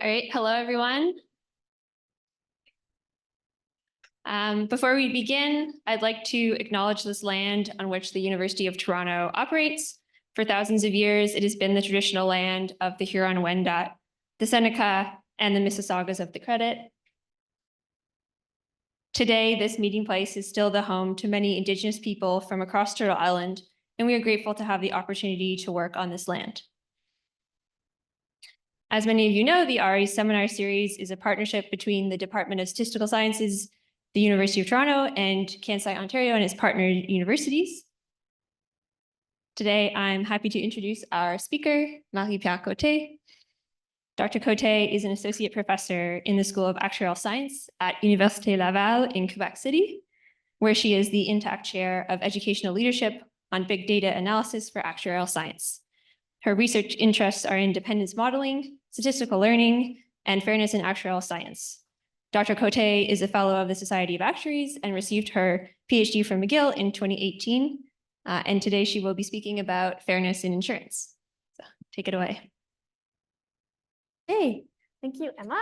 All right, hello everyone. Before we begin, I'd like to acknowledge this land on which the University of Toronto operates. For thousands of years, it has been the traditional land of the Huron-Wendat, the Seneca, and the Mississaugas of the Credit. Today, this meeting place is still the home to many Indigenous people from across Turtle Island, and we are grateful to have the opportunity to work on this land. As many of you know, the RE Seminar Series is a partnership between the Department of Statistical Sciences, the University of Toronto, and Kansai, Ontario, and its partner universities. Today, I'm happy to introduce our speaker, Marie-Pier Côté. Dr. Côté is an associate professor in the School of Actuarial Science at Université Laval in Quebec City, where she is the Intact Chair of Educational Leadership on Big Data Analysis for Actuarial Science. Her research interests are in dependence modeling, statistical learning, and fairness in actuarial science. Dr. Côté is a fellow of the Society of Actuaries and received her PhD from McGill in 2018. And today she will be speaking about fairness in insurance. So take it away. Hey, thank you, Emma.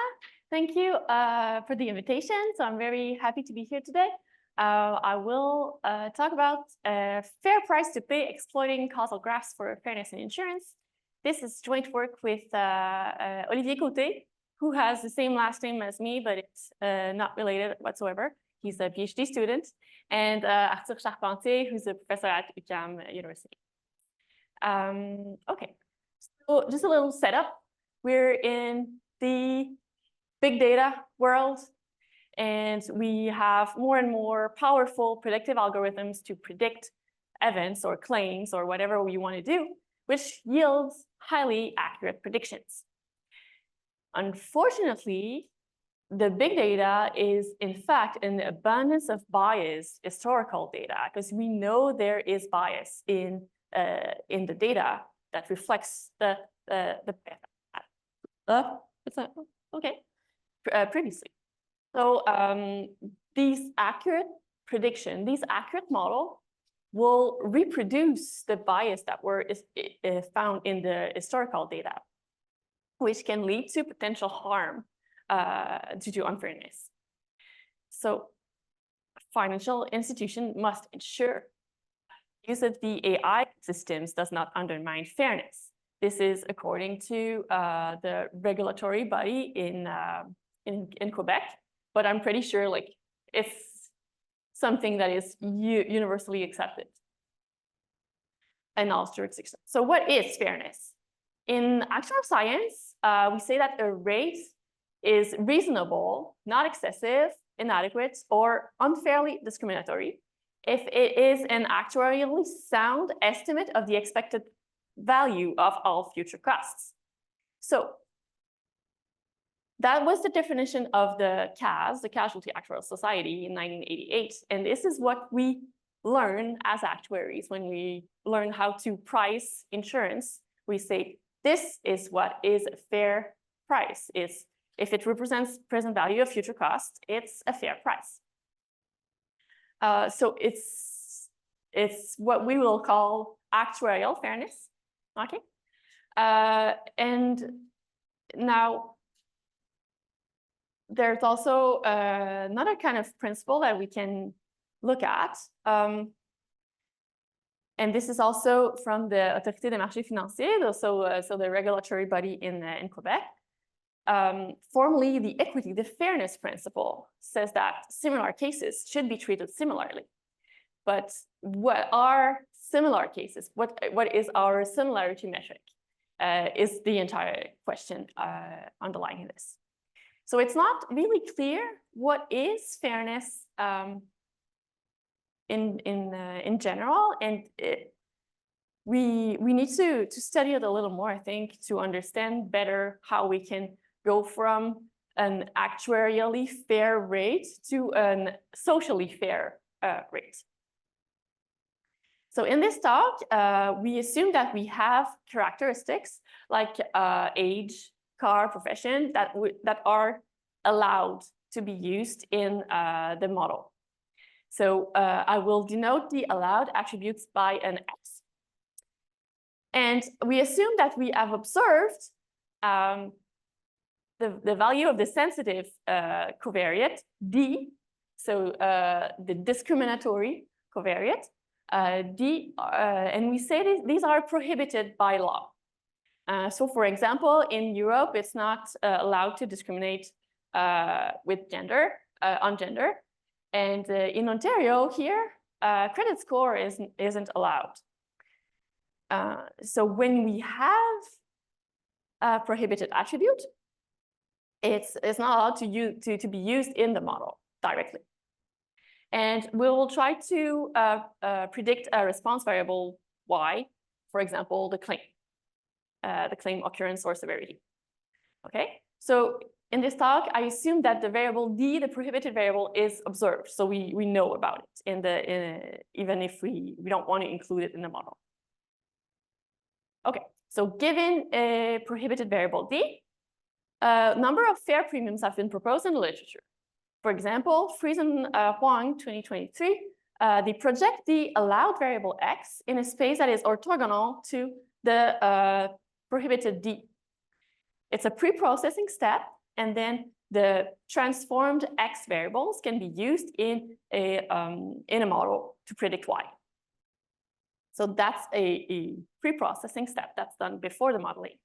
Thank you for the invitation. So I'm very happy to be here today. I will talk about fair price to pay exploiting causal graphs for fairness in insurance. This is joint work with Olivier Côté, who has the same last name as me, but it's not related whatsoever. He's a PhD student, and Arthur Charpentier, who's a professor at UQAM University. Okay, so just a little setup. We're in the big data world, and we have more and more powerful predictive algorithms to predict events or claims or whatever we want to do, which yields highly accurate predictions. Unfortunately, the big data is, in fact, an abundance of biased historical data, because we know there is bias in the data that reflects previously. So these accurate model will reproduce the bias that were found in the historical data, which can lead to potential harm due to unfairness. So financial institution must ensure use of the AI systems does not undermine fairness. This is according to the regulatory body in Quebec, but I'm pretty sure it's something that is universally accepted in all jurisdictions. So what is fairness? In actuarial science, we say that a rate is reasonable, not excessive, inadequate, or unfairly discriminatory if it is an actuarially sound estimate of the expected value of all future costs. So that was the definition of the CAS, the Casualty Actuarial Society, in 1988. And this is what we learn as actuaries when we learn how to price insurance. We say, this is what is a fair price. If it represents present value of future costs, it's a fair price. So it's what we will call actuarial fairness. Okay. And now there's also another kind of principle that we can look at. And this is also from the Autorité des marchés financiers, so the regulatory body in Quebec. Formally, the equity, the fairness principle says that similar cases should be treated similarly. But what are similar cases? What is our similarity metric? Is the entire question underlying this. So it's not really clear what is fairness in general, and we need to study it a little more, I think, to understand better how we can go from an actuarially fair rate to a socially fair rate. So in this talk, we assume that we have characteristics like age, car, profession that are allowed to be used in the model. So I will denote the allowed attributes by an X. And we assume that we have observed the value of the sensitive covariate, D, so the discriminatory covariate, D, and we say these are prohibited by law. So for example, in Europe, it's not allowed to discriminate with gender, on gender. And in Ontario here, credit score isn't allowed. So when we have a prohibited attribute, it's not allowed to be used in the model directly. And we will try to predict a response variable Y, for example, the claim occurrence or severity. Okay, so in this talk, I assume that the variable D, the prohibited variable, is observed. So we know about it even if we don't want to include it in the model. Okay, so given a prohibited variable D, a number of fair premiums have been proposed in the literature. For example, Friesen Huang, 2023, they project the allowed variable X in a space that is orthogonal to the prohibited D. It's a pre-processing step, and then the transformed X variables can be used in a model to predict Y. So that's a pre-processing step that's done before the modeling.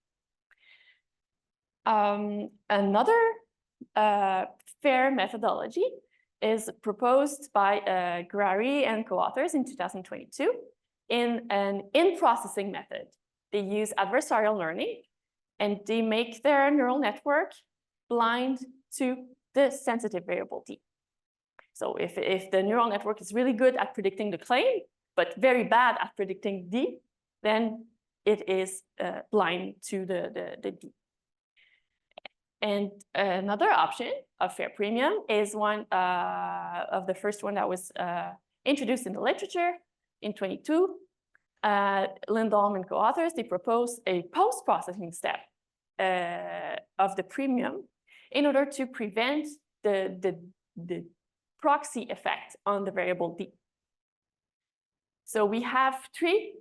Another fair methodology is proposed by Grary and co-authors in 2022 in an in-processing method. They use adversarial learning, and they make their neural network blind to the sensitive variable D. So if the neural network is really good at predicting the claim, but very bad at predicting D, then it is blind to the D. And another option of fair premium is one of the first one that was introduced in the literature in 22. Lindholm and co-authors, they propose a post-processing step of the premium in order to prevent the proxy effect on the variable D. So we have three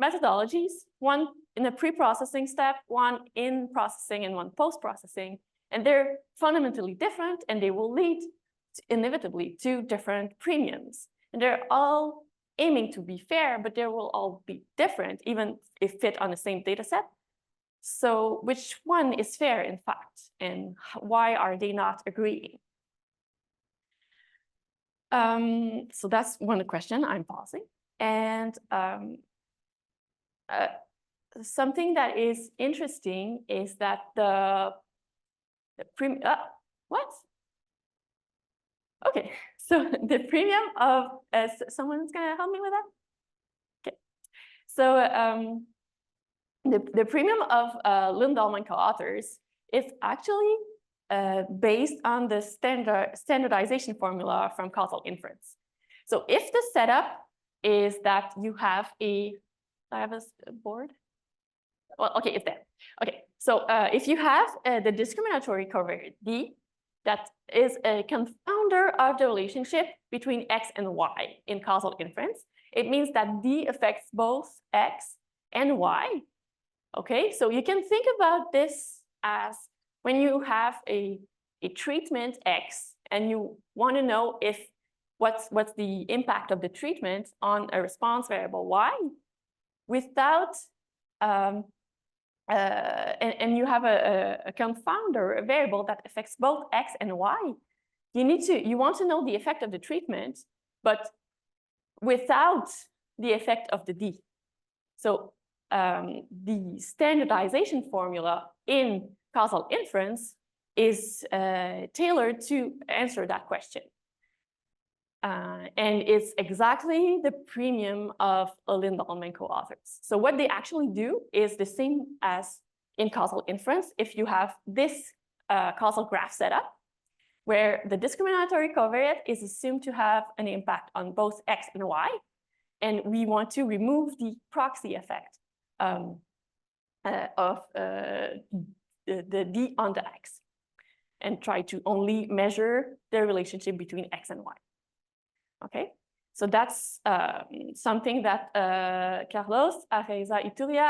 methodologies, one in the pre-processing step, one in processing, and one post-processing. And they're fundamentally different, and they will lead inevitably to different premiums. And they're all aiming to be fair, but they will all be different, even if fit on the same data set. So which one is fair, in fact, and why are they not agreeing? So that's one question I'm pausing. And something that is interesting is that what? Okay, so the premium of, someone's gonna help me with that? Okay, so the premium of Lindholm and co-authors is actually based on the standardization formula from causal inference. So if the setup is that you have I have a board? Well, okay, it's there. Okay, so if you have the discriminatory covariate D, that is a confounder of the relationship between X and Y in causal inference, it means that D affects both X and Y. Okay, so you can think about this as when you have a treatment X and you want to know if what's the impact of the treatment on a response variable Y, without and you have a confounder, a variable that affects both X and Y, you want to know the effect of the treatment, but without the effect of the D. So the standardization formula in causal inference is tailored to answer that question. And it's exactly the premium of Lindholm and co-authors. So what they actually do is the same as in causal inference. If you have this causal graph setup, where the discriminatory covariate is assumed to have an impact on both X and Y, and we want to remove the proxy effect of the D on the X, and try to only measure the relationship between X and Y. Okay, so that's something that Carlos Areza Ituria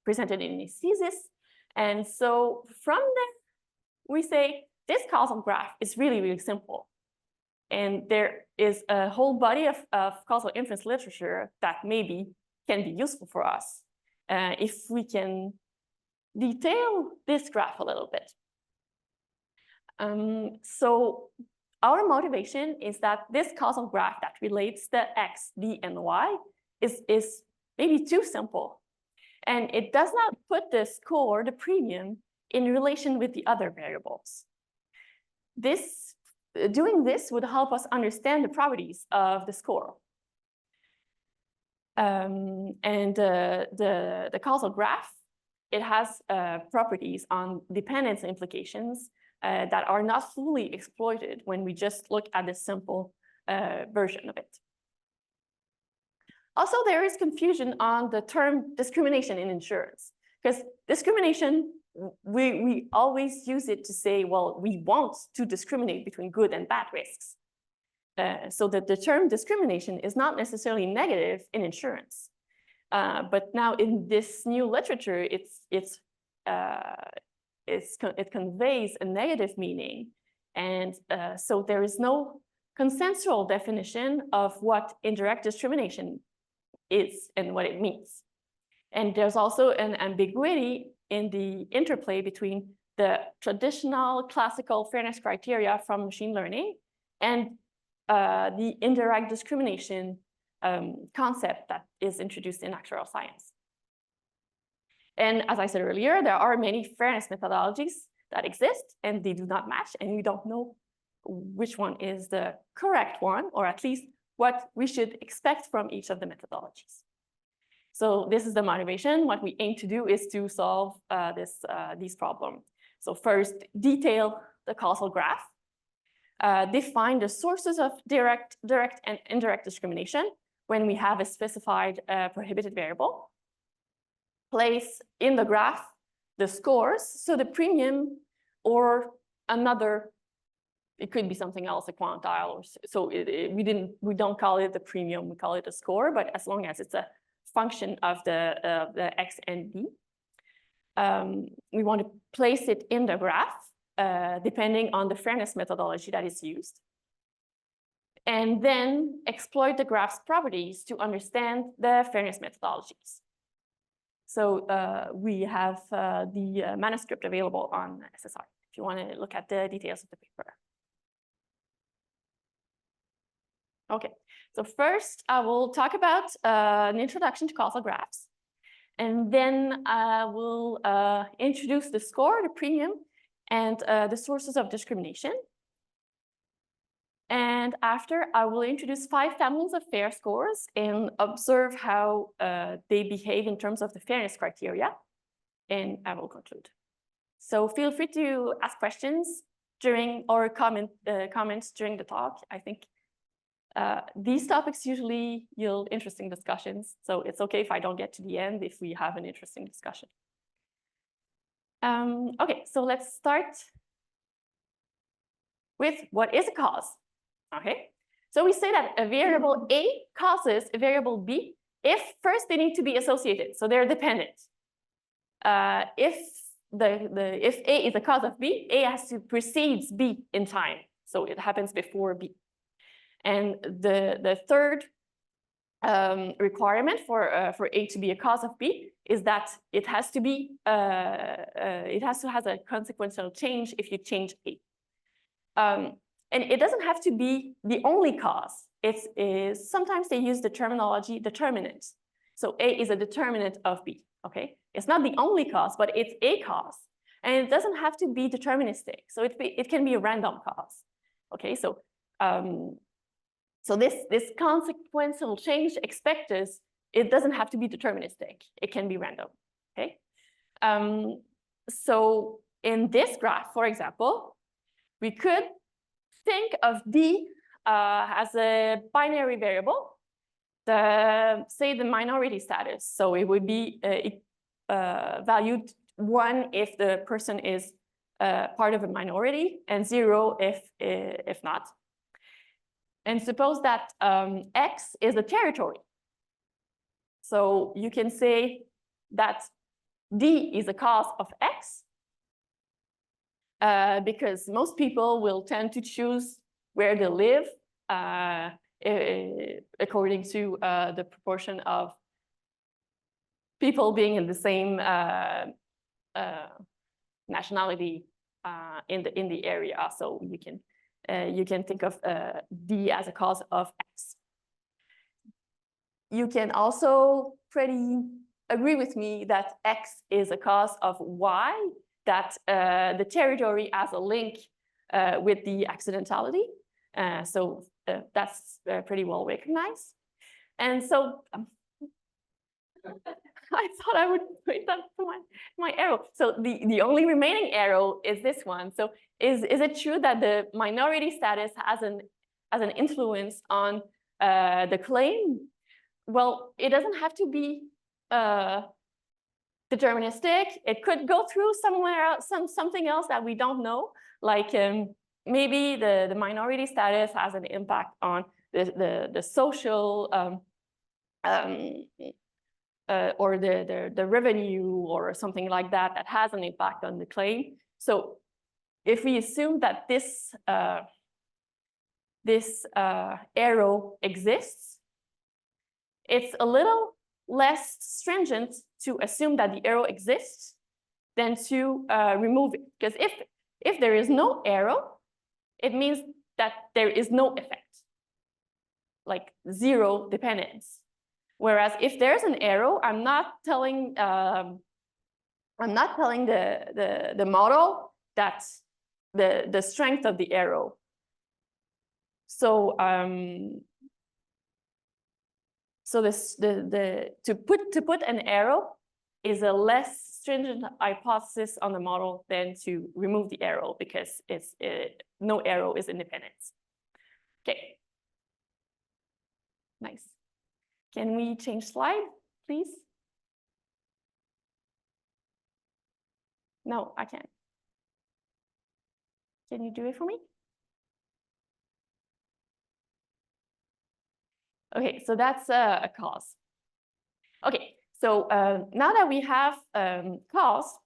presented in his thesis. And so from there, we say this causal graph is really, really simple. And there is a whole body of causal inference literature that maybe can be useful for us if we can detail this graph a little bit. So our motivation is that this causal graph that relates the x, d, and y is maybe too simple. And it does not put the score, the premium, in relation with the other variables. Doing this would help us understand the properties of the score. The causal graph, it has properties on dependence implications that are not fully exploited when we just look at the simple version of it. Also, there is confusion on the term discrimination in insurance, because discrimination, we always use it to say, well, we want to discriminate between good and bad risks. So that the term discrimination is not necessarily negative in insurance. But now in this new literature, it conveys a negative meaning. And so there is no consensual definition of what indirect discrimination is and what it means. And there's also an ambiguity in the interplay between the traditional classical fairness criteria from machine learning and the indirect discrimination concept that is introduced in actuarial science. And as I said earlier, there are many fairness methodologies that exist and they do not match, and we don't know which one is the correct one, or at least what we should expect from each of the methodologies. So this is the motivation. What we aim to do is to solve these problems. So first, detail the causal graph, define the sources of direct and indirect discrimination when we have a specified prohibited variable, place in the graph the scores, so the premium or another, it could be something else, a quantile, or so we don't call it the premium, we call it a score, but as long as it's a function of the x and b. We want to place it in the graph depending on the fairness methodology that is used. And then exploit the graph's properties to understand the fairness methodologies. So we have the manuscript available on SSR if you want to look at the details of the paper. Okay, so first I will talk about an introduction to causal graphs. And then I will introduce the score, the premium, and the sources of discrimination. And after, I will introduce 5 families of fair scores and observe how they behave in terms of the fairness criteria. And I will conclude. So feel free to ask questions during or comments during the talk. I think these topics usually yield interesting discussions. So it's okay if I don't get to the end if we have an interesting discussion. Okay, so let's start with what is a cause. Okay, so we say that a variable A causes a variable B if first they need to be associated, so they're dependent. If A is a cause of B, A has to precede B in time, so it happens before B. And the third requirement for A to be a cause of B is that it has to be have a consequential change if you change A. And it doesn't have to be the only cause. Sometimes they use the terminology determinant. So A is a determinant of B, okay? It's not the only cause, but it's a cause. And it doesn't have to be deterministic. So it can be a random cause, okay? So this consequential change expected, it doesn't have to be deterministic. It can be random, okay? So in this graph, for example, we could think of D as a binary variable, say the minority status. So it would be valued 1 if the person is part of a minority and 0 if not. And suppose that X is a territory. So you can say that D is a cause of X, because most people will tend to choose where they live according to the proportion of people being in the same nationality in the area. So you can think of D as a cause of X. You can also pretty agree with me that X is a cause of Y, that the territory has a link with the accidentality. So that's pretty well recognized. And so I thought I would put that to my arrow. So the only remaining arrow is this one. So is it true that the minority status has an influence on the claim? Well, it doesn't have to be deterministic. It could go through somewhere else, something else that we don't know. Like maybe the minority status has an impact on the social or the revenue or something like that that has an impact on the claim. So if we assume that this arrow exists, it's a little less stringent to assume that the arrow exists than to remove it. Because if there is no arrow, it means that there is no effect, like zero dependence. Whereas if there's an arrow, I'm not telling the model that the strength of the arrow. So so to put an arrow is a less stringent hypothesis on the model than to remove the arrow, because no arrow is independent. Okay. Nice. Can we change slide, please? No, I can't. Can you do it for me? Okay, so that's a cause. Okay, so now that we have cause,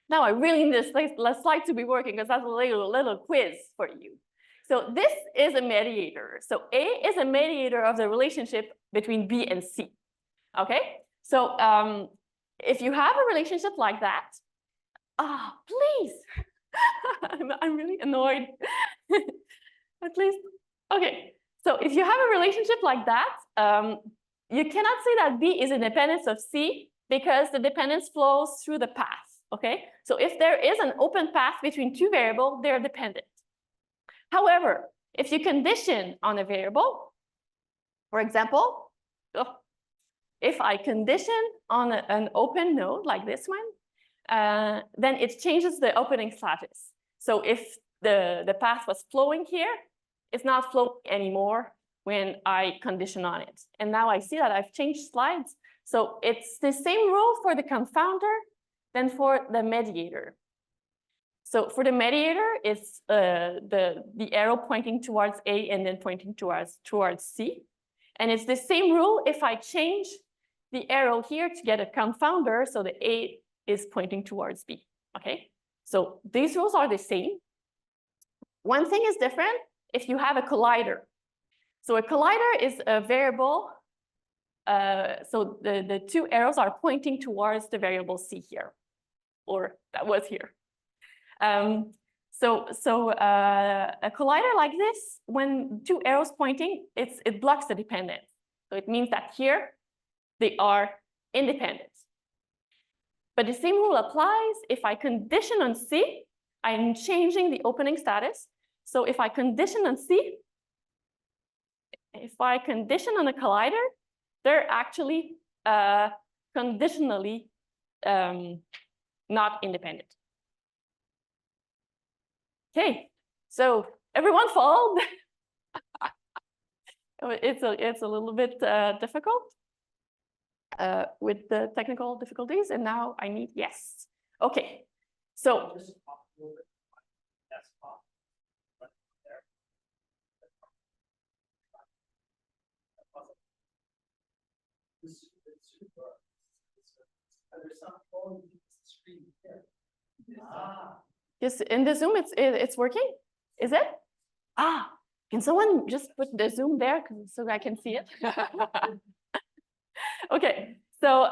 now I really need this slide to be working, because that's a little quiz for you. So this is a mediator. So A is a mediator of the relationship between B and C. Okay, so if you have a relationship like that, please, I'm really annoyed. At least, okay. So if you have a relationship like that, you cannot say that B is independent of C, because the dependence flows through the path. Okay, so if there is an open path between two variables, they're dependent. However, if you condition on a variable, for example, if I condition on an open node like this one, then it changes the opening status. So if the path was flowing here, it's not flowing anymore when I condition on it. And now I see that I've changed slides. So it's the same rule for the confounder than for the mediator. So for the mediator, it's the arrow pointing towards A and then pointing towards C. And it's the same rule if I change the arrow here to get a confounder, so the A is pointing towards B. Okay, so these rules are the same. One thing is different if you have a collider. So a collider is a variable. So the two arrows are pointing towards the variable C here, or that was here. So a collider like this, when two arrows pointing, it blocks the dependence. So it means that here they are independent. But the same rule applies if I condition on C, I'm changing the opening status. So if I condition on C, if I condition on a collider, they're actually conditionally not independent. Okay, so everyone followed? It's a little bit difficult with the technical difficulties, and now I need yes. Okay, so Yes, in the Zoom, it's working? Is it? Ah, can someone just put the Zoom there so I can see it? Okay, so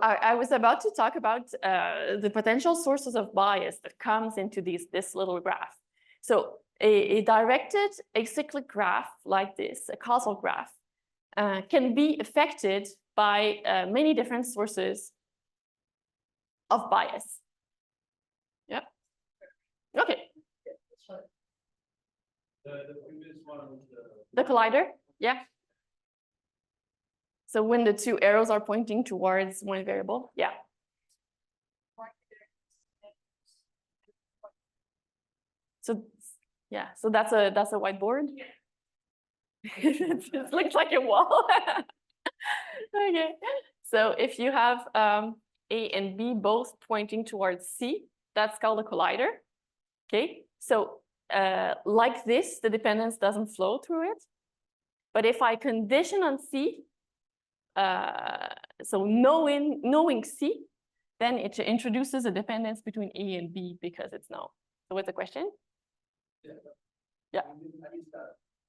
I was about to talk about the potential sources of bias that comes into this little graph. So a directed acyclic graph like this, a causal graph, can be affected by many different sources of bias. Yeah. Okay. The collider, yeah. So when the two arrows are pointing towards one variable, yeah. So yeah, so that's a whiteboard. It looks like a wall. Okay. So if you have A and B both pointing towards C, that's called a collider. Okay. So like this, the dependence doesn't flow through it. But if I condition on C, so knowing C, then it introduces a dependence between A and B because it's known. So what's the question? Yeah.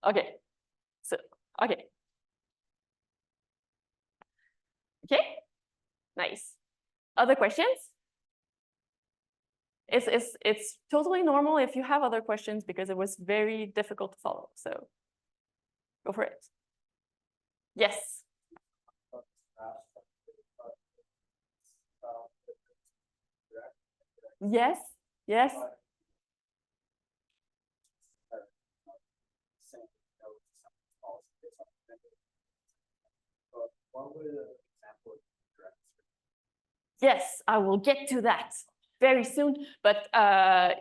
Okay. So okay. Okay. Nice. Other questions? It's totally normal if you have other questions because it was very difficult to follow. So go for it. Yes. Yes. Yes. Yes, I will get to that very soon. But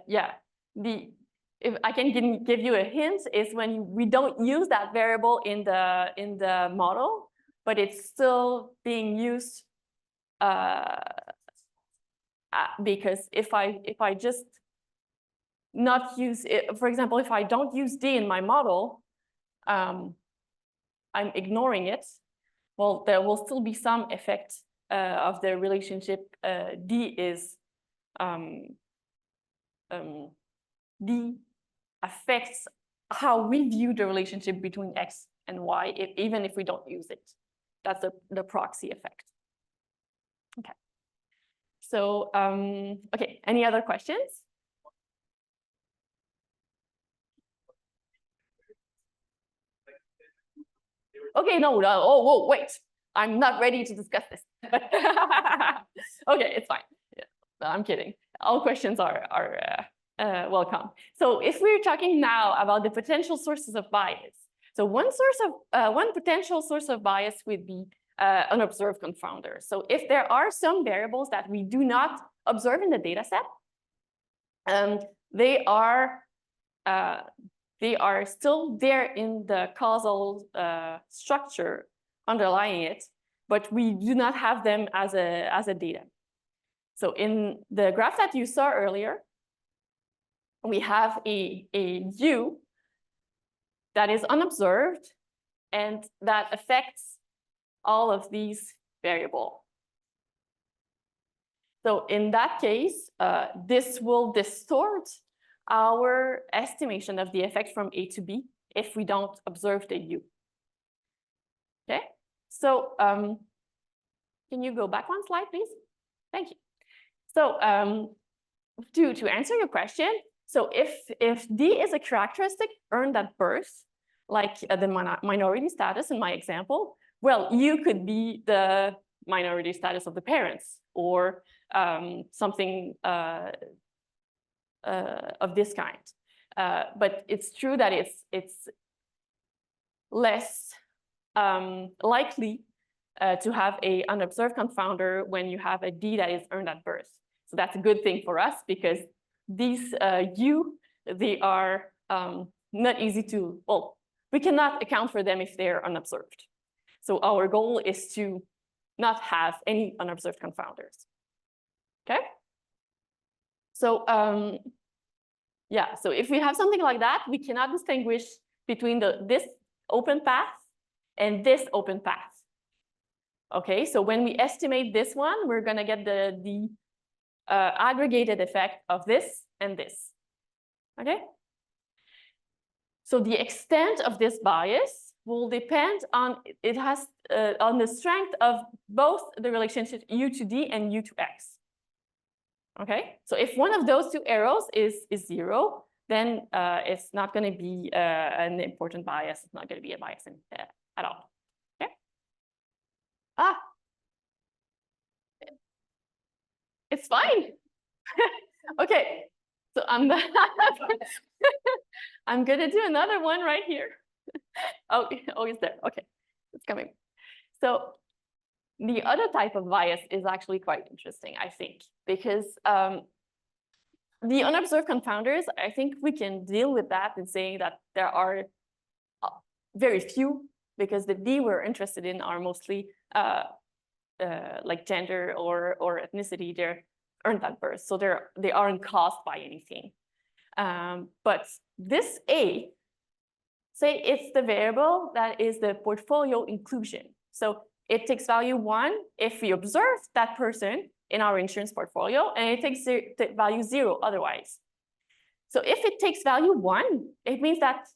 yeah, if I can give you a hint is when we don't use that variable in the model, but it's still being used because if I just not use it, for example, if I don't use D in my model, I'm ignoring it. Well, there will still be some effect of the relationship. D is D affects how we view the relationship between X and Y, even if we don't use it. That's the proxy effect. Okay. So, okay, any other questions? Okay, no, oh, whoa, wait. I'm not ready to discuss this. Okay, it's fine. Yeah, I'm kidding. All questions are welcome. So if we're talking now about the potential sources of bias, so one potential source of bias would be unobserved confounder. So if there are some variables that we do not observe in the data set, they are still there in the causal structure underlying it, but we do not have them as a data. So in the graph that you saw earlier, we have a U that is unobserved and that affects all of these variables. So in that case, this will distort our estimation of the effect from A to B if we don't observe the U. Okay, so can you go back one slide, please? Thank you. So to answer your question, so if D is a characteristic earned at birth, like the minority status in my example, well, U could be the minority status of the parents or something of this kind. But it's true that it's less likely to have an unobserved confounder when you have a D that is earned at birth. So that's a good thing for us because these U, they are not easy to, well, we cannot account for them if they're unobserved. So our goal is to not have any unobserved confounders. Okay? So yeah, so if we have something like that, we cannot distinguish between this open path and this open path. Okay, so when we estimate this one, we're gonna get the aggregated effect of this and this. Okay? So the extent of this bias will depend on on the strength of both the relationship u to d and u to x. Okay, so if one of those two arrows is 0, then it's not going to be an important bias. It's not going to be a bias at all. Okay. It's fine. Okay, so I'm gonna do another one right here. Oh, it's there. Okay, it's coming. So the other type of bias is actually quite interesting, I think, because the unobserved confounders, I think we can deal with that in saying that there are very few, because the D we're interested in are mostly like gender or ethnicity. They aren't at birth, so they aren't caused by anything. But this A, say it's the variable that is the portfolio inclusion. So it takes value 1 if we observe that person in our insurance portfolio, and it takes value 0 otherwise. So if it takes value 1, it means that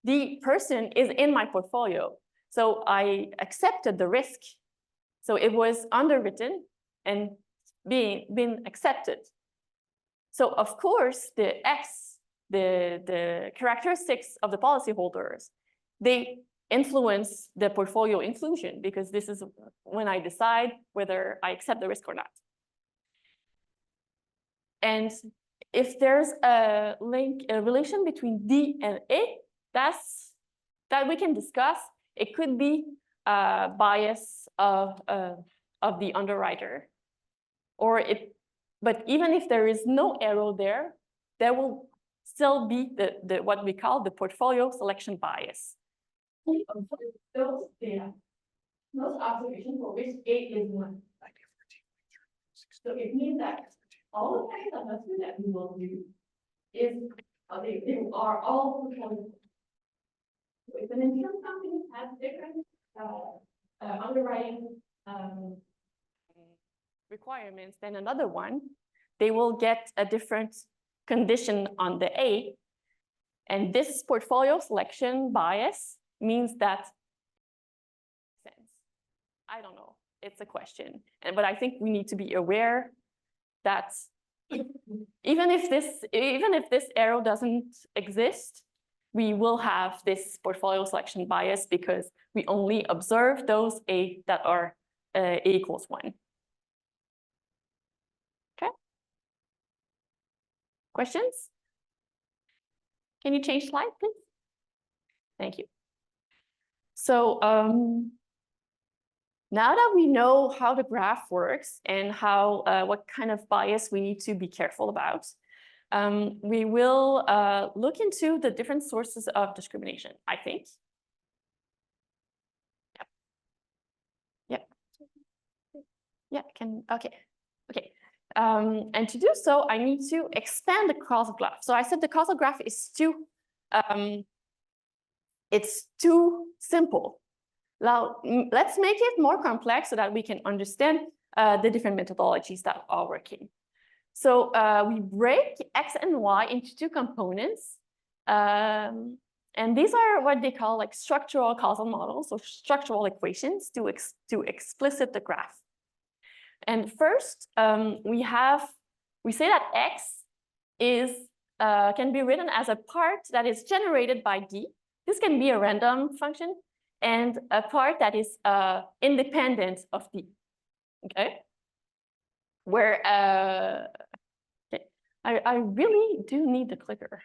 the person is in my portfolio. So I accepted the risk. So it was underwritten and been accepted. So of course, the X, the characteristics of the policyholders, they influence the portfolio inclusion, because this is when I decide whether I accept the risk or not. And if there's a relation between D and A, that we can discuss. It could be a bias of the underwriter, but even if there is no arrow there will still be the what we call the portfolio selection bias. Those data, those observations for which A is 1. So it means that all the kinds of assessment that we will do is they are all portfolio. So if an insurance company has different underwriting requirements than another one, they will get a different condition on the A. And this portfolio selection bias means that, I don't know, it's a question. But I think we need to be aware that even if this arrow doesn't exist, we will have this portfolio selection bias because we only observe those A that are A equals 1. Okay. Questions? Can you change slide, please? Thank you. So now that we know how the graph works and how what kind of bias we need to be careful about, we will look into the different sources of discrimination, I think. Yep. Yeah, okay. And to do so, I need to expand the causal graph. So I said the causal graph is it's too simple. Now, let's make it more complex so that we can understand the different methodologies that are working. So we break X and Y into 2 components. And these are what they call like structural causal models, or structural equations to explicit the graph. And first, we say that X can be written as a part that is generated by D. This can be a random function, and a part that is independent of D. Okay, where okay. I really do need the clicker.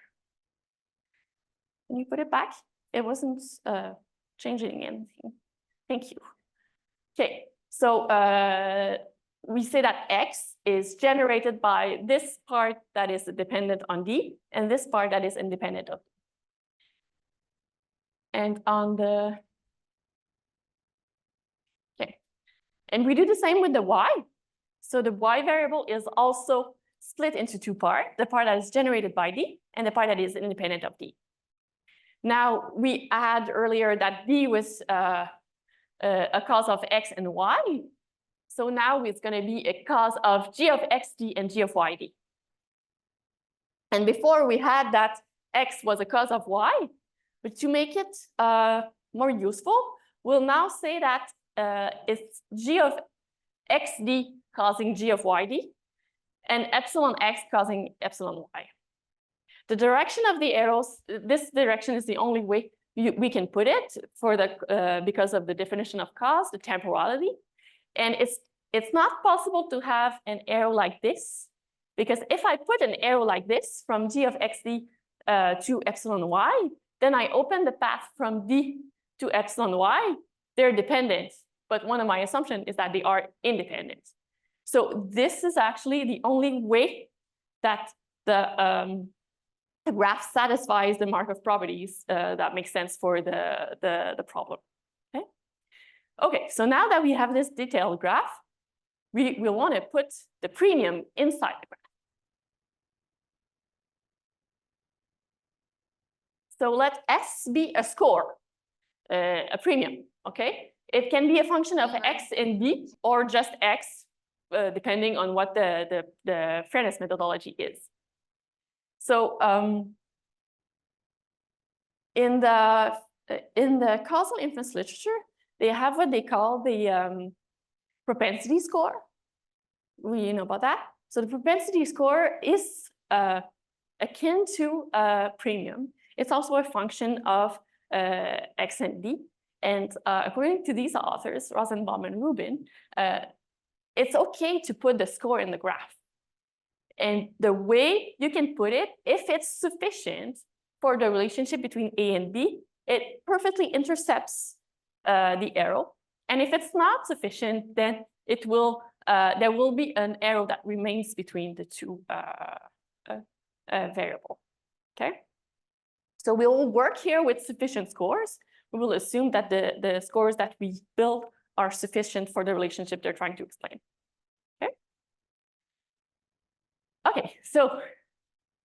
Can you put it back? It wasn't changing anything. Thank you. Okay, so we say that X is generated by this part that is dependent on D, and this part that is independent of D. And on the, okay. And we do the same with the Y. So the Y variable is also split into 2 parts, the part that is generated by D and the part that is independent of D. Now, we had earlier that D was a cause of x and y. So now it's going to be a cause of g of xd and g of yd. And before we had that x was a cause of y, but to make it more useful, we'll now say that it's g of xd causing g of yd, and epsilon x causing epsilon y. The direction of the arrows, this direction is the only way we can put it for the because of the definition of cause, the temporality. And it's not possible to have an arrow like this, because if I put an arrow like this from g of xd to epsilon y, then I open the path from d to epsilon y. They're dependent, but one of my assumptions is that they are independent. So this is actually the only way that the graph satisfies the Markov properties that makes sense for the problem. Okay. Okay, so now that we have this detailed graph, we want to put the premium inside the graph. So let S be a score, a premium, okay? It can be a function of x and b or just x, depending on what the fairness methodology is. So in the causal inference literature, they have what they call the propensity score. We know about that. So the propensity score is akin to a premium. It's also a function of x and d. And according to these authors, Rosenbaum and Rubin, it's okay to put the score in the graph. And the way you can put it, if it's sufficient for the relationship between A and B, it perfectly intercepts the arrow. And if it's not sufficient, then it will there will be an arrow that remains between the two variables. Okay. So we will work here with sufficient scores. We will assume that the scores that we build are sufficient for the relationship they're trying to explain. Okay. Okay, so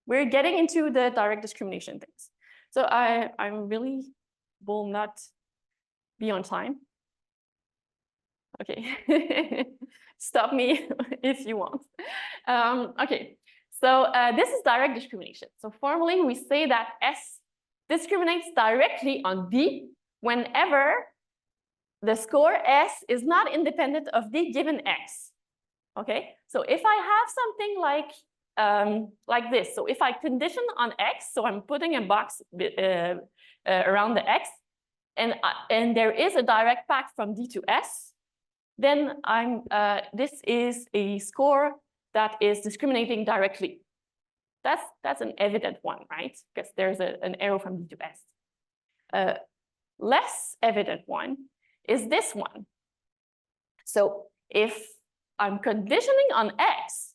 we're getting into the direct discrimination things. So I really will not be on time. Okay, stop me if you want. Okay, so this is direct discrimination. So formally, we say that S discriminates directly on D whenever the score S is not independent of D given X. Okay, so if I have something like this, so if I condition on X, so I'm putting a box around the X, and there is a direct path from D to S, then this is a score that is discriminating directly. That's an evident one, right? Because there's an arrow from D to S. Less evident one is this one. So if I'm conditioning on X,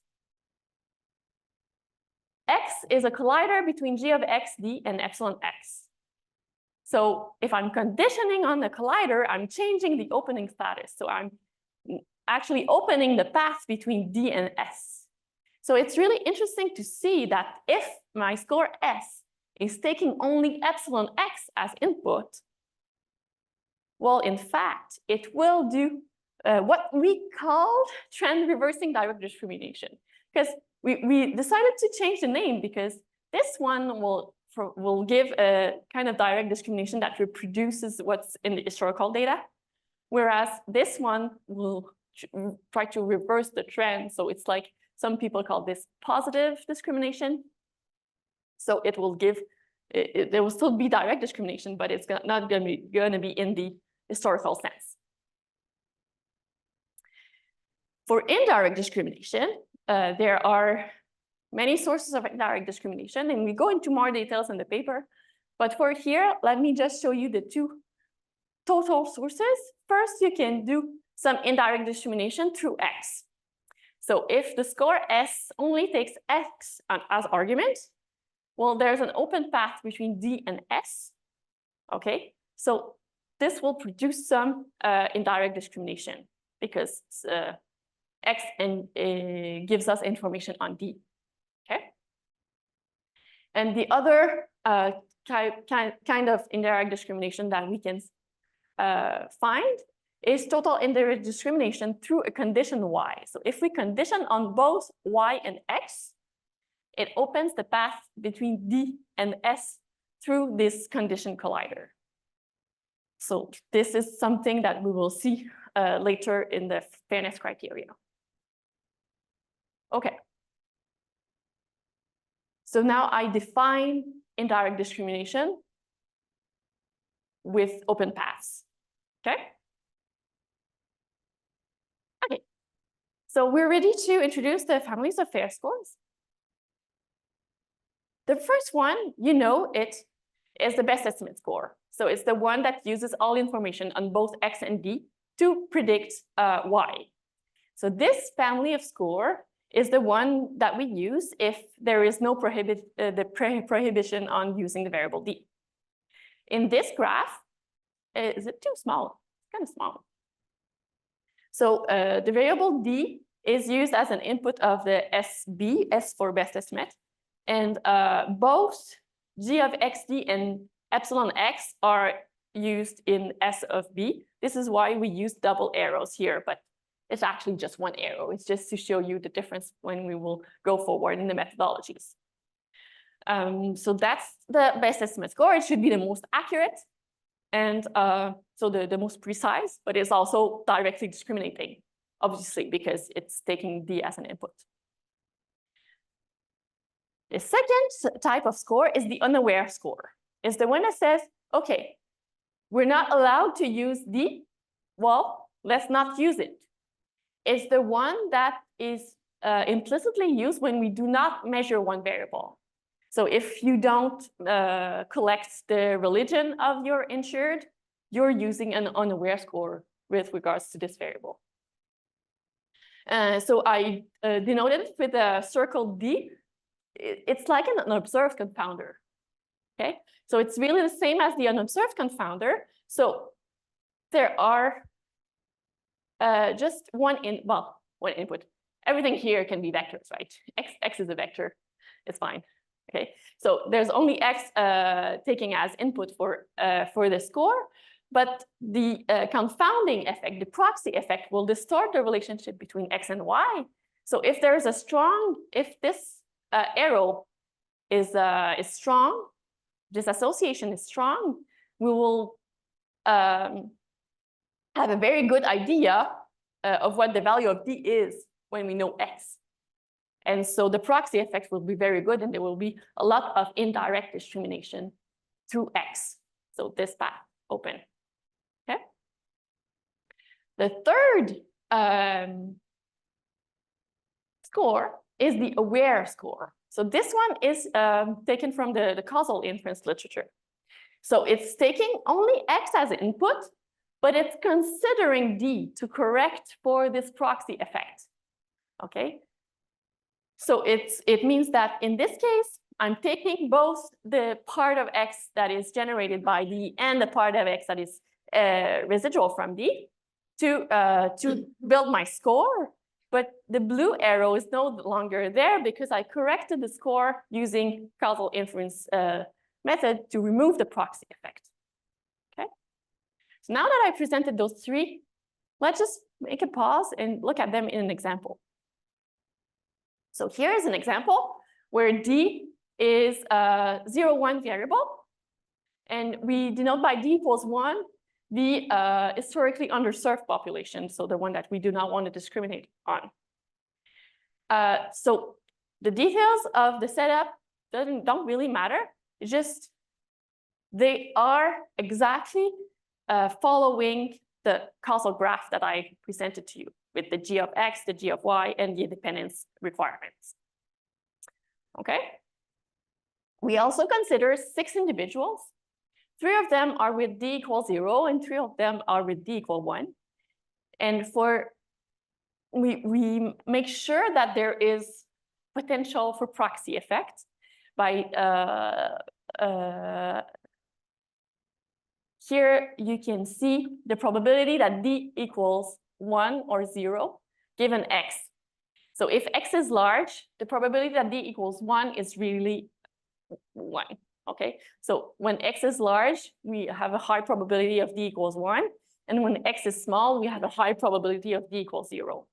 X is a collider between G of XD and epsilon X. So if I'm conditioning on the collider, I'm changing the opening status. So I'm actually opening the path between D and S. So it's really interesting to see that if my score S is taking only epsilon X as input, well, in fact, it will do what we called trend reversing direct discrimination. Because we decided to change the name because this one will give a kind of direct discrimination that reproduces what's in the historical data, whereas this one will try to reverse the trend. So it's like some people call this positive discrimination. So it will give, there will still be direct discrimination, but it's not going to be in the historical sense. For indirect discrimination, there are many sources of indirect discrimination, and we go into more details in the paper. But for here, let me just show you the two total sources. First, you can do some indirect discrimination through X. So if the score S only takes X as argument, well, there's an open path between D and S. Okay, so this will produce some indirect discrimination because X gives us information on D. Okay, and the other kind of indirect discrimination that we can find is total indirect discrimination through a condition y. So if we condition on both y and x, it opens the path between D and S through this condition collider. So this is something that we will see later in the fairness criteria. Okay. So now I define indirect discrimination with open paths. Okay. Okay. So we're ready to introduce the families of fair scores. The first one, you know, it is the best estimate score. So it's the one that uses all information on both X and D to predict Y. So this family of score is the one that we use if there is no prohibition on using the variable D. In this graph, is it too small? It's kind of small. So the variable D is used as an input of the SB, S for best estimate. And both G of XD and epsilon X are used in S of B. This is why we use double arrows here, but it's actually just one arrow. It's just to show you the difference when we will go forward in the methodologies. So that's the best estimate score. It should be the most accurate and so the most precise, but it's also directly discriminating, obviously, because it's taking D as an input. The second type of score is the unaware score. It's the one that says, okay, we're not allowed to use D. Well, let's not use it. It's the one that is implicitly used when we do not measure one variable. So if you don't collect the religion of your insured, you're using an unaware score with regards to this variable. So I denoted it with a circle D. It's like an unobserved confounder. Okay, so it's really the same as the unobserved confounder. So there are just one input. Everything here can be vectors, right? X is a vector. It's fine. Okay, so there's only X taking as input for the score, but the confounding effect, the proxy effect, will distort the relationship between X and Y. So if there's a strong, if this arrow is strong, this association is strong, we will have a very good idea of what the value of D is when we know X. And so the proxy effect will be very good, and there will be a lot of indirect discrimination through X. So this path open. Okay. The third score is the aware score. So this one is taken from the causal inference literature. So it's taking only X as an input, but it's considering D to correct for this proxy effect. Okay. So it means that in this case, I'm taking both the part of X that is generated by D and the part of X that is residual from D to build my score. But the blue arrow is no longer there because I corrected the score using causal inference method to remove the proxy effect. Okay. So now that I presented those three, let's just make a pause and look at them in an example. So here is an example where D is a 0, 1 variable, and we denote by D equals 1 the historically underserved population, so the one that we do not want to discriminate on. So the details of the setup don't really matter. It's just they are exactly following the causal graph that I presented to you with the G of X, the G of Y, and the independence requirements. Okay. We also consider 6 individuals. 3 of them are with D equals 0, and 3 of them are with D equal 1. And we make sure that there is potential for proxy effect by here you can see the probability that D equals 1 or 0 given X. So if X is large, the probability that D equals 1 is really 1. Okay, so when X is large, we have a high probability of D equals 1. And when x is small, we have a high probability of d equals 0.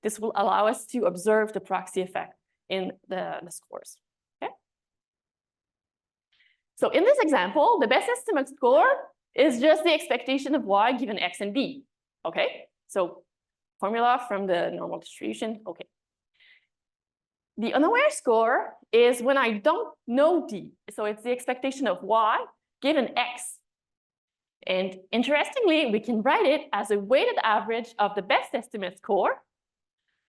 This will allow us to observe the proxy effect in the scores. Okay? So in this example, the best estimate score is just the expectation of y given x and d. Okay? So formula from the normal distribution. Okay. The unaware score is when I don't know d. So it's the expectation of y given x. And interestingly, we can write it as a weighted average of the best estimate score,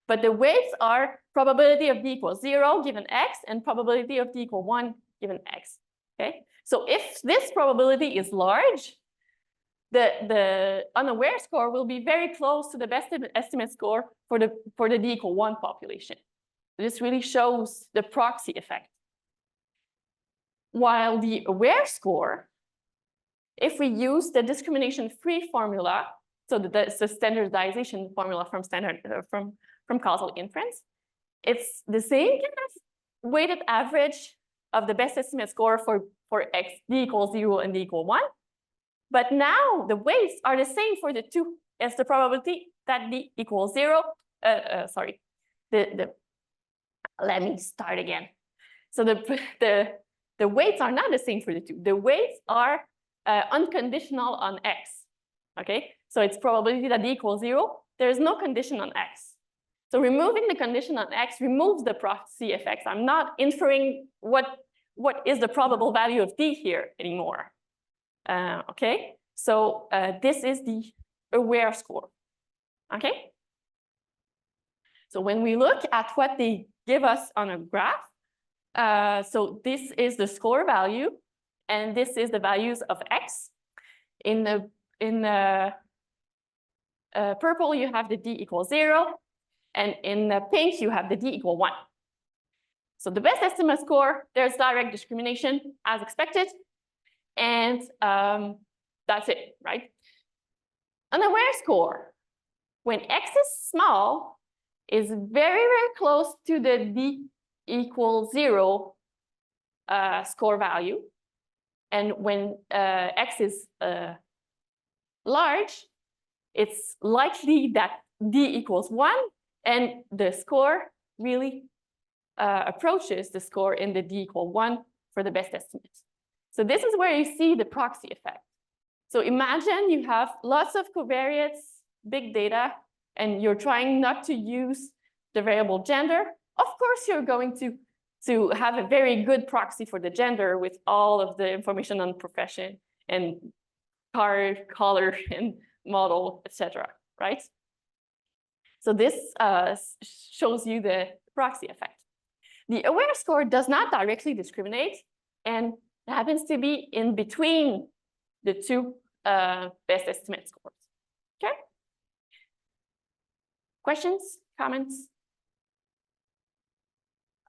but the weights are probability of d equals 0 given x and probability of d equal 1 given x. Okay, so if this probability is large, the unaware score will be very close to the best estimate score for the d equal 1 population. This really shows the proxy effect. While the aware score, if we use the discrimination-free formula, so the standardization formula from causal inference, it's the same kind of weighted average of the best estimate score for x d equals 0 and d equal 1. But now the weights are the same for the two as the probability that d equals 0. Let me start again. So the weights are not the same for the two. The weights are unconditional on x. Okay, so it's probability that d equals 0. There is no condition on x. So removing the condition on x removes the proxy effects. I'm not inferring what is the probable value of d here anymore. Okay, so this is the aware score. Okay, so when we look at what they give us on a graph, so this is the score value, and this is the values of x. In the purple, you have the d equals 0, and in the pink, you have the d equal 1. So the best estimate score, there's direct discrimination as expected, and that's it, right? Unaware score, when x is small, is very, very close to the d equals 0 score value. And when x is large, it's likely that d equals 1, and the score really approaches the score in the d equal 1 for the best estimate. So this is where you see the proxy effect. So imagine you have lots of covariates, big data, and you're trying not to use the variable gender. Of course, you're going to have a very good proxy for the gender with all of the information on profession and car color and model, etc. Right? So this shows you the proxy effect. The aware score does not directly discriminate and happens to be in between the two best estimate scores. Okay? Questions, comments?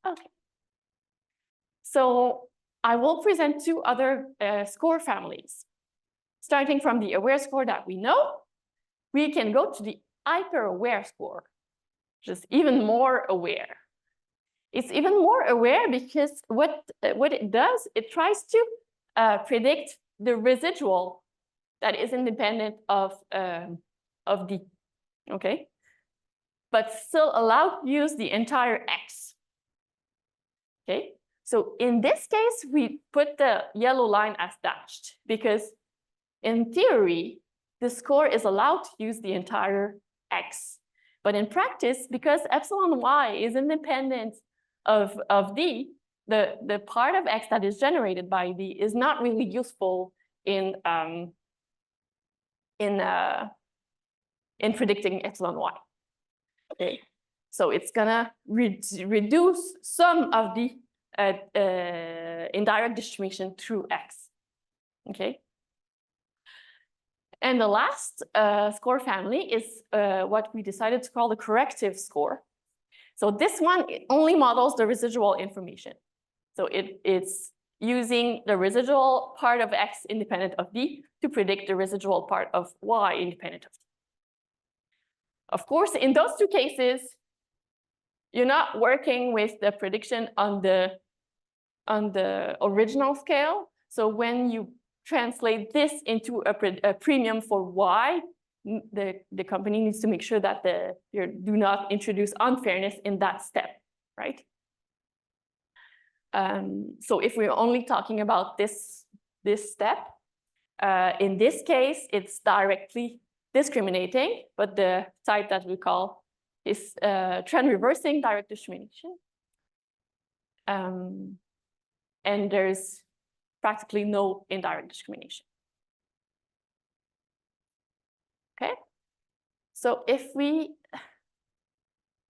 Okay. So I will present two other score families. Starting from the aware score that we know, we can go to the hyper-aware score, which is even more aware. It's even more aware because what it does, it tries to predict the residual that is independent of D, okay? But still allow to use the entire X, okay? So in this case, we put the yellow line as dashed because in theory, the score is allowed to use the entire X. But in practice, because epsilon y is independent of D, the part of X that is generated by D is not really useful in predicting epsilon y. Okay, so it's gonna reduce some of the indirect distribution through X. Okay. And the last score family is what we decided to call the corrective score. So this one only models the residual information. So it's using the residual part of X independent of D to predict the residual part of Y independent of D. Of course, in those two cases, you're not working with the prediction on the original scale. So when you translate this into a premium for Y, the company needs to make sure that you do not introduce unfairness in that step, right? So if we're only talking about this step, in this case, it's directly discriminating, but the type that we call is trend reversing direct discrimination. And there's practically no indirect discrimination. Okay, so if we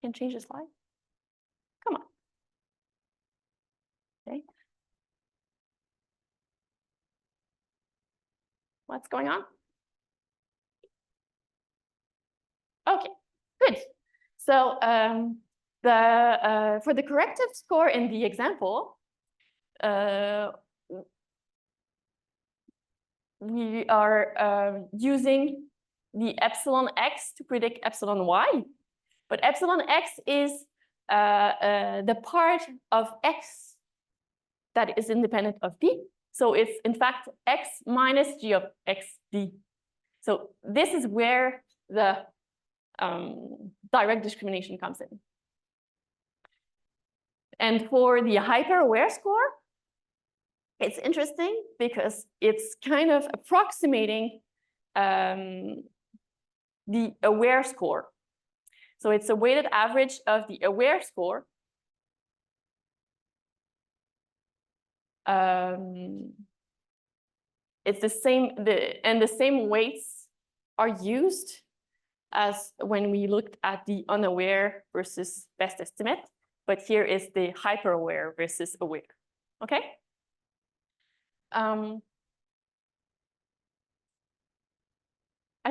can change the slide, come on. Okay, what's going on? Okay, good. So for the corrective score in the example, we are using the epsilon x to predict epsilon y, but epsilon x is the part of x that is independent of d. So it's in fact x minus g of xd. So this is where the direct discrimination comes in. And for the hyper-aware score, it's interesting because it's kind of approximating the aware score. So it's a weighted average of the aware score it's the same, and the same weights are used as when we looked at the unaware versus best estimate, but here is the hyper-aware versus aware, okay? I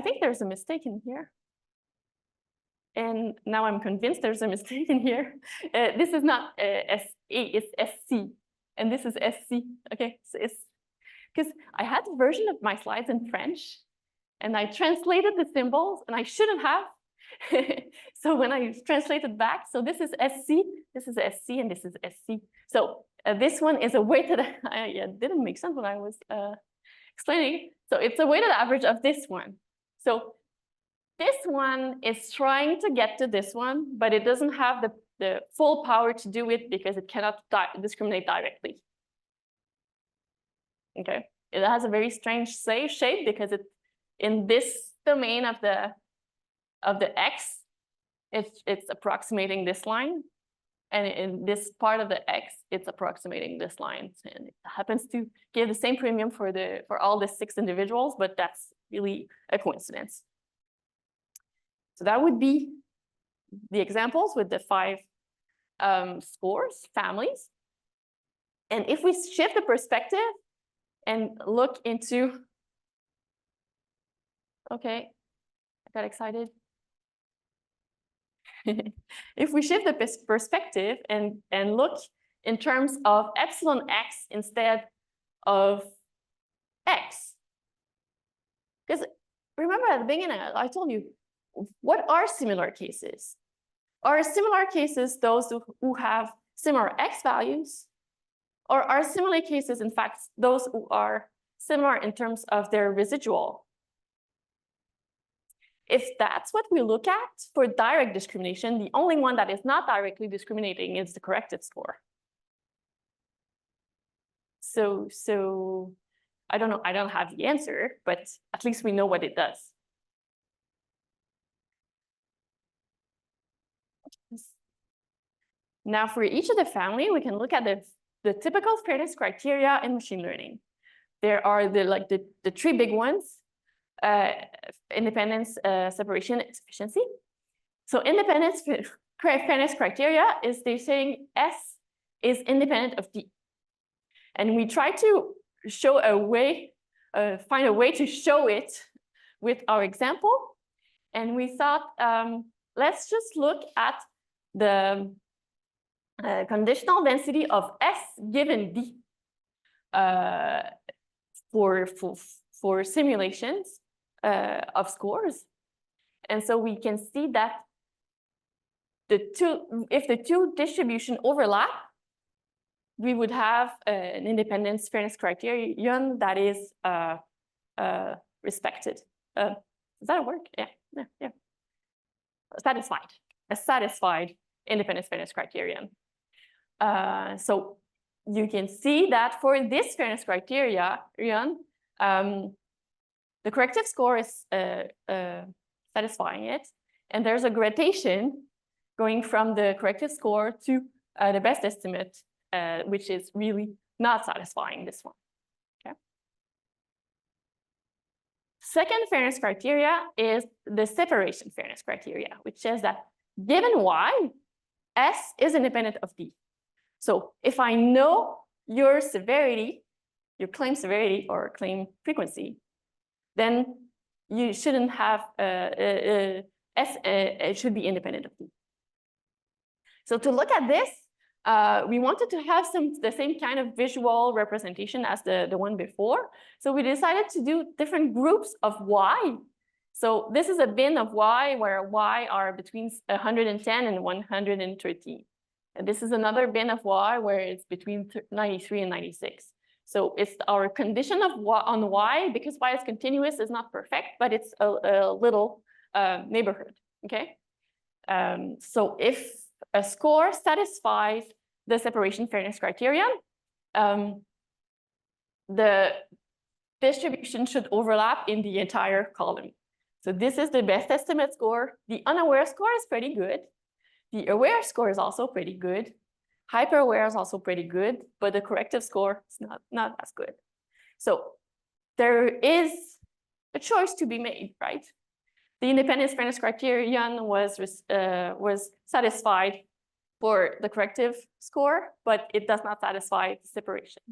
think there's a mistake in here. And now I'm convinced there's a mistake in here. This is not SE, it's SC, and this is SC, okay? So it's because I had a version of my slides in French, and I translated the symbols, and I shouldn't have. So when I translated back, so this is SC, and this is SC. So this one is a weighted, it didn't make sense when I was explaining. So it's a weighted average of this one. So this one is trying to get to this one, but it doesn't have the full power to do it because it cannot discriminate directly. Okay, it has a very strange shape because it's in this domain of the x, it's approximating this line, and in this part of the x, it's approximating this line, and it happens to give the same premium for all the 6 individuals, but that's really a coincidence. So that would be the examples with the 5 scores, families. And if we shift the perspective and look into, okay, I got excited. If we shift the perspective and look in terms of epsilon x instead of x, because remember at the beginning, I told you, what are similar cases? Are similar cases those who have similar x values? Or are similar cases, in fact, those who are similar in terms of their residual? If that's what we look at for direct discrimination, the only one that is not directly discriminating is the corrected score. So I don't know, I don't have the answer, but at least we know what it does. Now for each of the family, we can look at the typical fairness criteria in machine learning. There are the 3 big ones: independence, separation, and sufficiency. So independence fairness criteria is they're saying S is independent of D. And we try to show a way, find a way to show it with our example. And we thought, let's just look at the conditional density of S given D for simulations of scores. And so we can see that if the two distribution overlap, we would have an independence fairness criterion that is respected. Does that work? Yeah. Satisfied. A satisfied independence fairness criterion. So you can see that for this fairness criterion, the corrective score is satisfying it, and there's a gradation going from the corrective score to the best estimate, which is really not satisfying this one. Okay. Second fairness criteria is the separation fairness criteria, which says that given Y, S is independent of D. So if I know your severity, your claim severity or claim frequency, then you shouldn't have S, it should be independent of D. So to look at this, we wanted to have the same kind of visual representation as the one before. So we decided to do different groups of Y. So this is a bin of Y where Y are between 110 and 113. And this is another bin of Y where it's between 93 and 96. So it's our condition of Y on Y, because Y is continuous, is not perfect, but it's a little neighborhood, okay? So if a score satisfies the separation fairness criterion, the distribution should overlap in the entire column. So this is the best estimate score. The unaware score is pretty good. The aware score is also pretty good. Hyper-aware is also pretty good, but the corrective score is not as good. So there is a choice to be made, right? The independence fairness criterion was satisfied for the corrective score, but it does not satisfy the separation.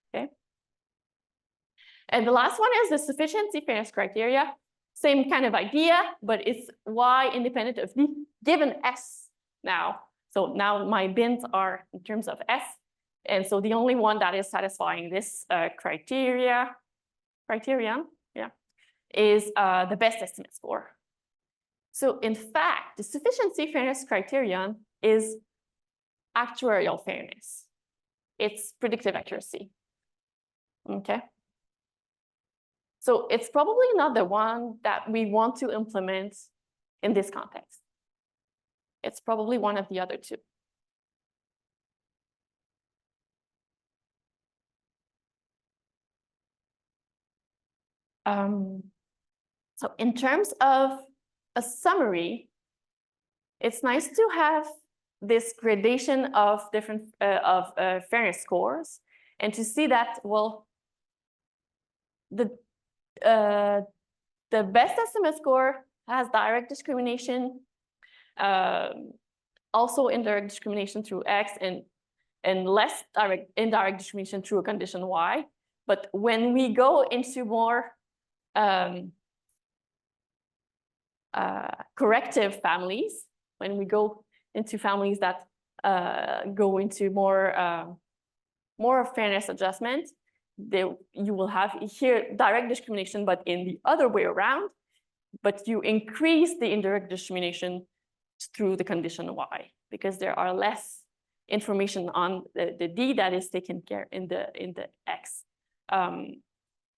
Okay. And the last one is the sufficiency fairness criteria. Same kind of idea, but it's Y independent of D given S now. So now my bins are in terms of S. And so the only one that is satisfying this criterion, is the best estimate score. So in fact, the sufficiency fairness criterion is actuarial fairness. It's predictive accuracy. Okay. So it's probably not the one that we want to implement in this context. It's probably one of the other two. So in terms of a summary, it's nice to have this gradation of different fairness scores, and to see that, well, the best estimate score has direct discrimination, also indirect discrimination through X, and less indirect discrimination through a condition Y. But when we go into more corrective families, when we go into families that go into more fairness adjustment, you will have here direct discrimination, but in the other way around, but you increase the indirect discrimination through the condition Y, because there are less information on the D that is taken care in the X,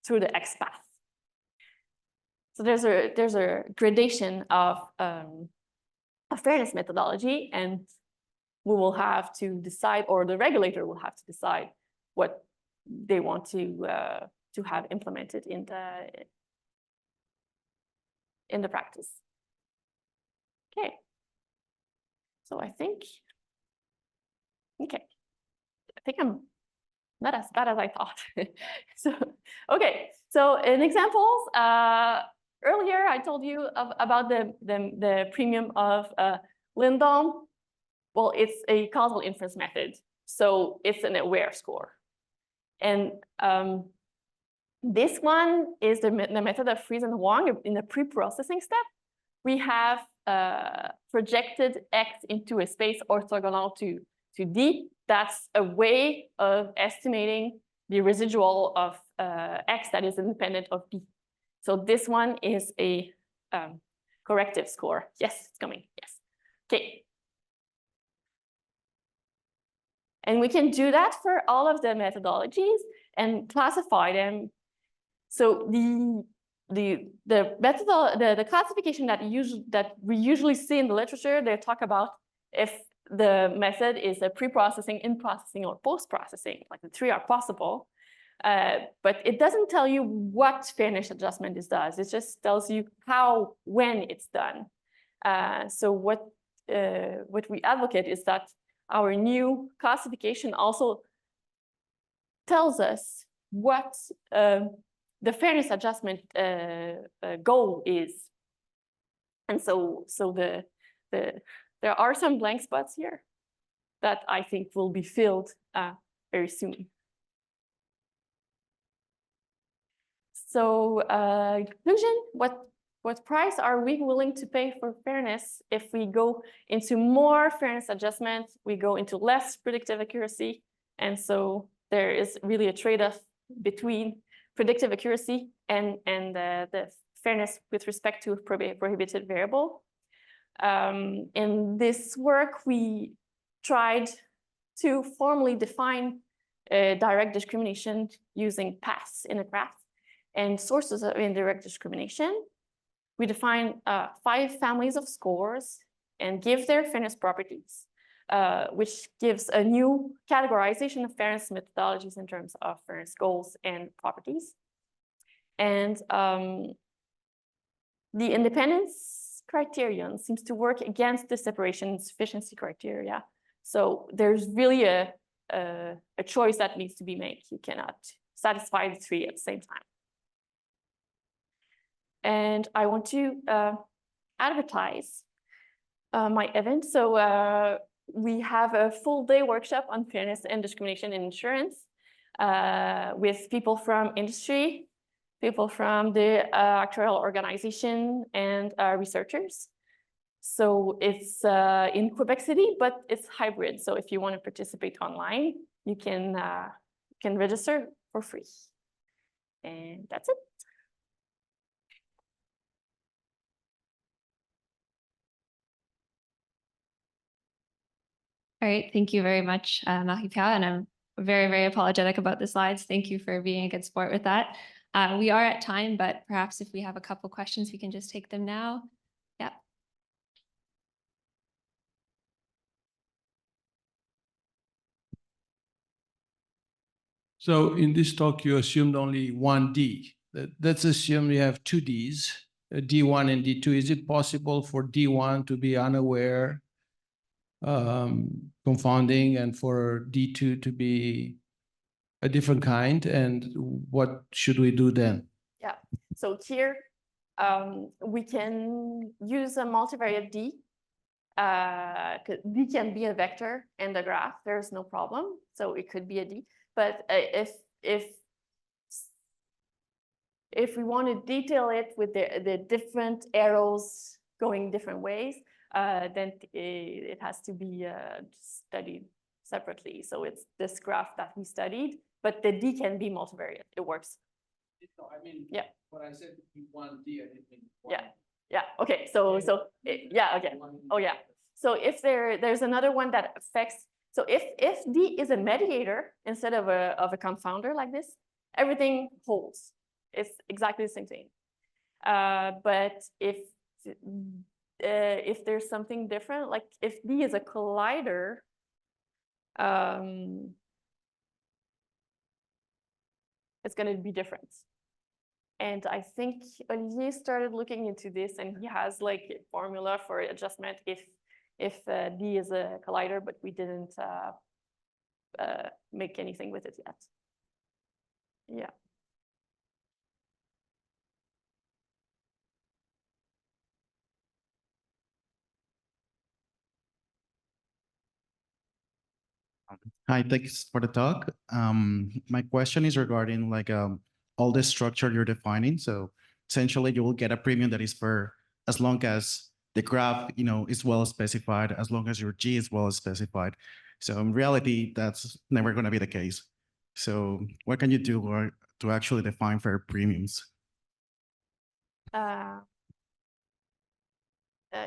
through the X path. So there's a gradation of a fairness methodology, and we will have to decide, or the regulator will have to decide what they want to have implemented in the practice. Okay. So I think I'm not as bad as I thought. So okay. So in examples, earlier I told you about the premium of Lindholm. Well, it's a causal inference method, so it's an aware score. And this one is the method of Fries and Wong. In the pre-processing step, we have projected X into a space orthogonal to D. That's a way of estimating the residual of X that is independent of D. So this one is a corrective score. Yes, it's coming. Yes. Okay. And we can do that for all of the methodologies and classify them. So the classification that we usually see in the literature, they talk about if the method is a pre-processing, in-processing, or post-processing, like the three are possible. But it doesn't tell you what fairness adjustment this does. It just tells you how, when it's done. So what we advocate is that our new classification also tells us what the fairness adjustment goal is. And so there are some blank spots here that I think will be filled very soon. So conclusion, what price are we willing to pay for fairness? If we go into more fairness adjustment, we go into less predictive accuracy. And so there is really a trade-off between predictive accuracy and the fairness with respect to a prohibited variable. In this work, we tried to formally define direct discrimination using paths in a graph and sources of indirect discrimination. We define 5 families of scores and give their fairness properties, which gives a new categorization of fairness methodologies in terms of fairness goals and properties. And the independence criterion seems to work against the separation and sufficiency criteria. So there's really a choice that needs to be made. You cannot satisfy the 3 at the same time. And I want to advertise my event. So we have a full day workshop on fairness and discrimination in insurance with people from industry, people from the actuarial organization, and researchers. So it's in Quebec City, but it's hybrid. So if you want to participate online, you can register for free. And that's it. All right, thank you very much, Marie-Pier, and I'm very, very apologetic about the slides. Thank you for being a good sport with that. We are at time, but perhaps if we have a couple questions, we can just take them now. Yeah. So in this talk, you assumed only one D. Let's assume you have 2 Ds, D1 and D2. Is it possible for D1 to be unaware, confounding, and for D2 to be a different kind? And what should we do then? Yeah, so here we can use a multivariate D. D can be a vector in the graph, there's no problem. So it could be a D. But if we want to detail it with the different arrows going different ways, then it has to be studied separately. So it's this graph that we studied, but the D can be multivariate. It works. No, I mean, yeah. When I said one D, I didn't mean one. Yeah. Yeah. Okay. Yeah. Okay. Oh yeah. So if there's another one that affects. So if D is a mediator instead of a confounder like this, everything holds. It's exactly the same thing. But if there's something different, like if D is a collider, it's going to be different. And I think Olivier started looking into this, and he has like a formula for adjustment if D is a collider, but we didn't make anything with it yet. Yeah. Hi, thanks for the talk. My question is regarding like all the structure you're defining. So essentially you will get a premium that is fair as long as the graph, is well specified, as long as your G is well specified. So in reality, that's never going to be the case. So what can you do to actually define fair premiums?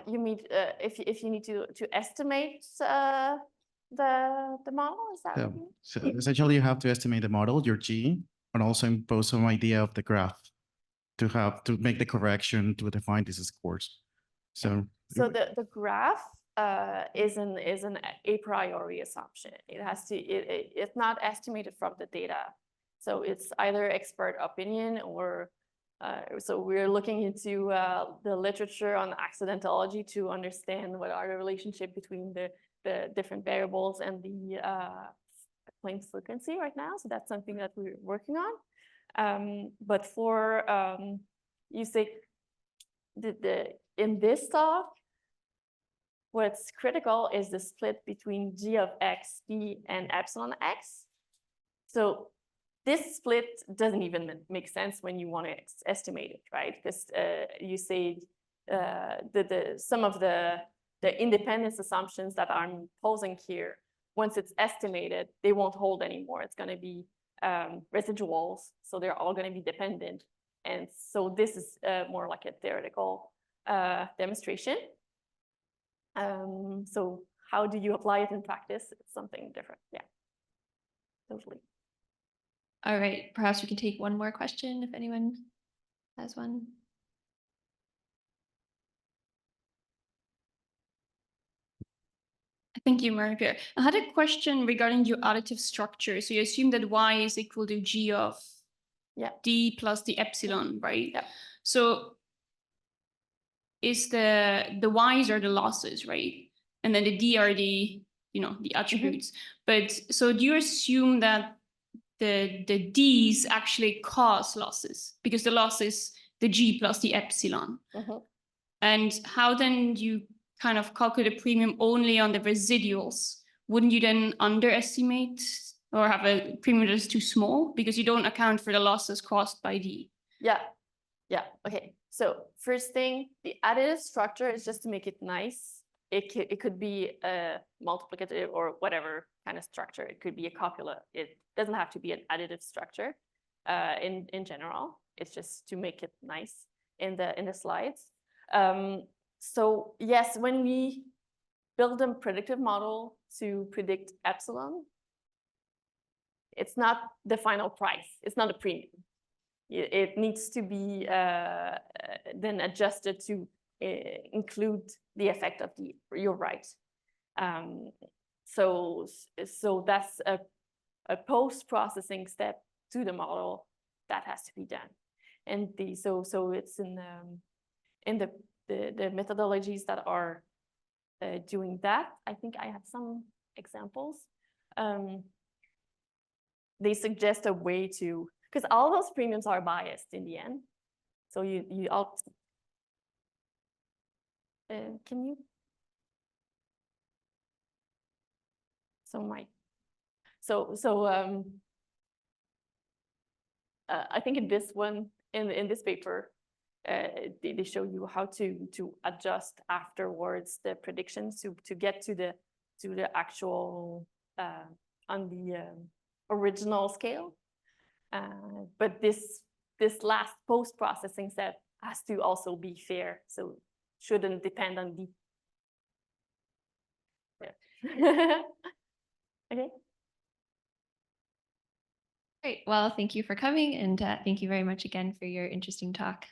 You mean if you need to estimate the model? Is that what you mean? So essentially you have to estimate the model, your G, and also impose some idea of the graph. to make the correction to define these scores. So So the graph is an a priori assumption. It has to it's not estimated from the data. So it's either expert opinion or so we're looking into the literature on accidentology to understand what are the relationship between the different variables and the claims frequency right now. So that's something that we're working on. But for you say in this talk, what's critical is the split between g of x, d, and epsilon x. So this split doesn't even make sense when you want to estimate it, right? Because you say some of the independence assumptions that I'm posing here, once it's estimated, they won't hold anymore. It's going to be residuals, so they're all going to be dependent. And so this is more like a theoretical demonstration. So how do you apply it in practice? It's something different. Yeah, totally. All right, perhaps we can take one more question if anyone has one. Thank you, Marie-Pier. I had a question regarding your additive structure. So you assume that y is equal to g of d plus the epsilon, right? Yeah. So is the y's are the losses, right? And then the d are the, the attributes. But so do you assume that the d's actually cause losses because the loss is the g plus the epsilon? And how then do you kind of calculate a premium only on the residuals? Wouldn't you then underestimate or have a premium that is too small because you don't account for the losses caused by d? Yeah. Okay. So first thing, the additive structure is just to make it nice. It could be a multiplicative or whatever kind of structure. It could be a copula. It doesn't have to be an additive structure in general. It's just to make it nice in the slides. So yes, when we build a predictive model to predict epsilon, it's not the final price. It's not a premium. It needs to be then adjusted to include the effect of you're right. So that's a post-processing step to the model that has to be done. And so it's in the methodologies that are doing that. I think I have some examples. They suggest a way to, because all those premiums are biased in the end. So you all, can you? I think in this one, in this paper, they show you how to adjust afterwards the predictions to get to the actual on the original scale. But this last post-processing step has to also be fair, so shouldn't depend on the. Yeah. Okay. Great. Well, thank you for coming, and thank you very much again for your interesting talk.